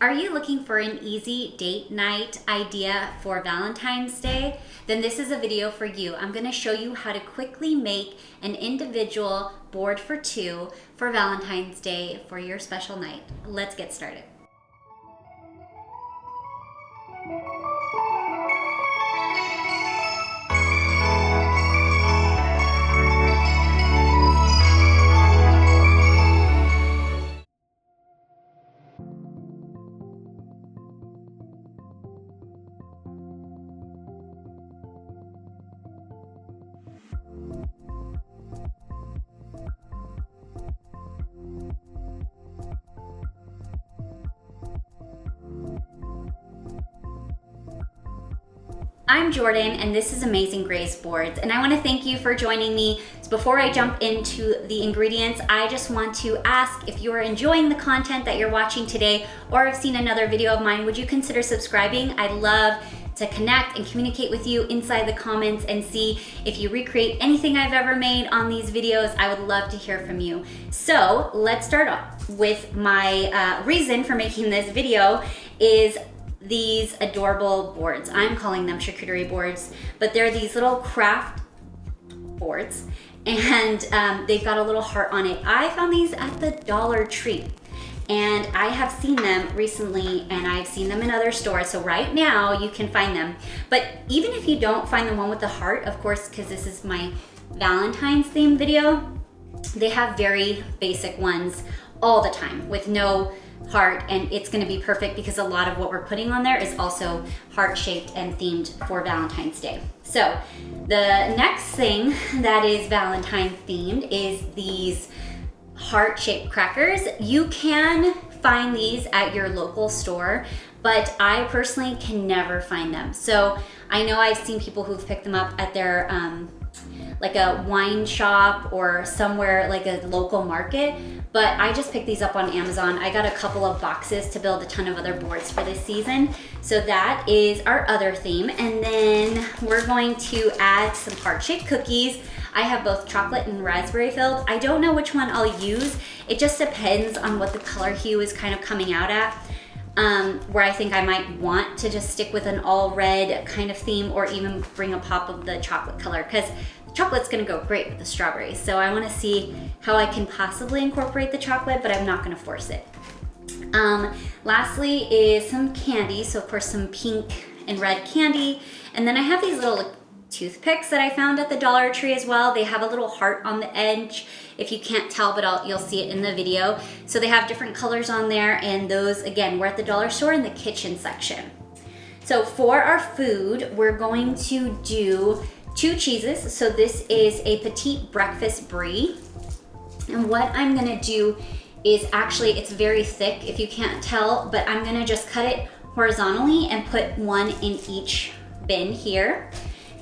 Are you looking for an easy date night idea for Valentine's Day? Then this is a video for you. I'm gonna show you how to quickly make an individual board for two for Valentine's Day for your special night. Let's get started. I'm Jordan and this is Amazing Grace Boards, and I want to thank you for joining me. So before I jump into the ingredients, I just want to ask if you're enjoying the content that you're watching today or have seen another video of mine, would you consider subscribing? I'd love to connect and communicate with you inside the comments and see if you recreate anything I've ever made on these videos. I would love to hear from you. So let's start off with my reason for making this video is these adorable boards. I'm calling them charcuterie boards, but they're these little craft boards, and they've got a little heart on it. I found these at the Dollar Tree, and I have seen them recently, and I've seen them in other stores, so right now you can find them. But even if you don't find the one with the heart, of course, because this is my Valentine's theme video, they have very basic ones all the time with no heart, and it's going to be perfect because a lot of what we're putting on there is also heart-shaped and themed for Valentine's Day. So the next thing that is Valentine themed is these heart-shaped crackers. You can find these at your local store, but I personally can never find them. So I know I've seen people who've picked them up at their like a wine shop or somewhere like a local market, but I just picked these up on Amazon. I got a couple of boxes to build a ton of other boards for this season. So that is our other theme. And then we're going to add some heart-shaped cookies. I have both chocolate and raspberry filled. I don't know which one I'll use. It just depends on what the color hue is kind of coming out at. Where I think I might want to just stick with an all red kind of theme, or even bring a pop of the chocolate color, because chocolate's gonna go great with the strawberries. So I wanna see how I can possibly incorporate the chocolate, but I'm not gonna force it. Lastly is some candy. So of course some pink and red candy. And then I have these little toothpicks that I found at the Dollar Tree as well. They have a little heart on the edge, if you can't tell, but you'll see it in the video. So they have different colors on there, and those, again, we're at the dollar store in the kitchen section. So for our food, we're going to do 2 cheeses. So this is a Petite breakfast Brie. And what I'm gonna do is, actually, it's very thick if you can't tell, but I'm gonna just cut it horizontally and put one in each bin here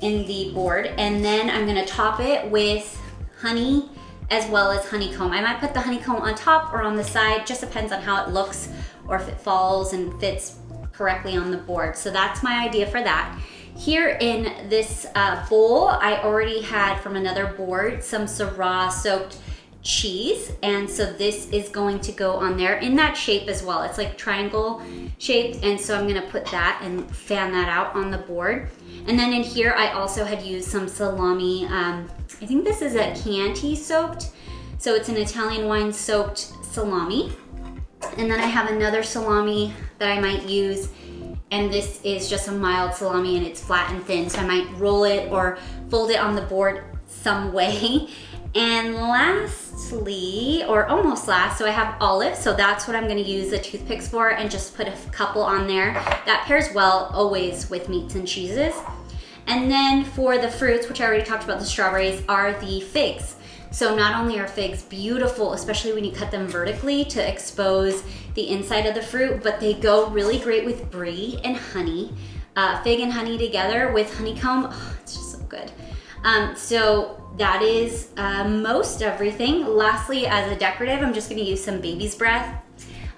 in the board. And then I'm gonna top it with honey as well as honeycomb. I might put the honeycomb on top or on the side, just depends on how it looks or if it falls and fits correctly on the board. So that's my idea for that. Here in this bowl, I already had from another board some Syrah soaked cheese, and so this is going to go on there in that shape as well. It's like triangle shaped, and so I'm gonna put that and fan that out on the board. And then in here I also had used some salami. I think this is a Chianti soaked, so it's an Italian wine soaked salami. And then I have another salami that I might use, and this is just a mild salami, and it's flat and thin, so I might roll it or fold it on the board some way. And lastly, or almost last, so I have olives, so that's what I'm gonna use the toothpicks for, and just put a couple on there. That pairs well always with meats and cheeses. And then for the fruits, which I already talked about, the strawberries, are the figs. So not only are figs beautiful, especially when you cut them vertically to expose the inside of the fruit, but they go really great with brie and honey. Fig and honey together with honeycomb, oh, it's just so good. So that is most everything. Lastly, as a decorative, I'm just gonna use some baby's breath.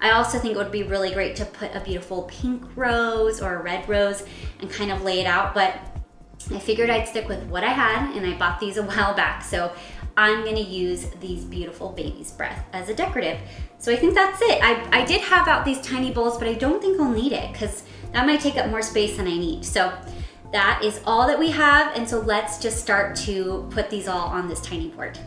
I also think it would be really great to put a beautiful pink rose or a red rose and kind of lay it out, but I figured I'd stick with what I had, and I bought these a while back. So I'm gonna use these beautiful baby's breath as a decorative. So I think that's it. I did have out these tiny bowls, but I don't think I'll need it because that might take up more space than I need. So that is all that we have. And so let's just start to put these all on this tiny board.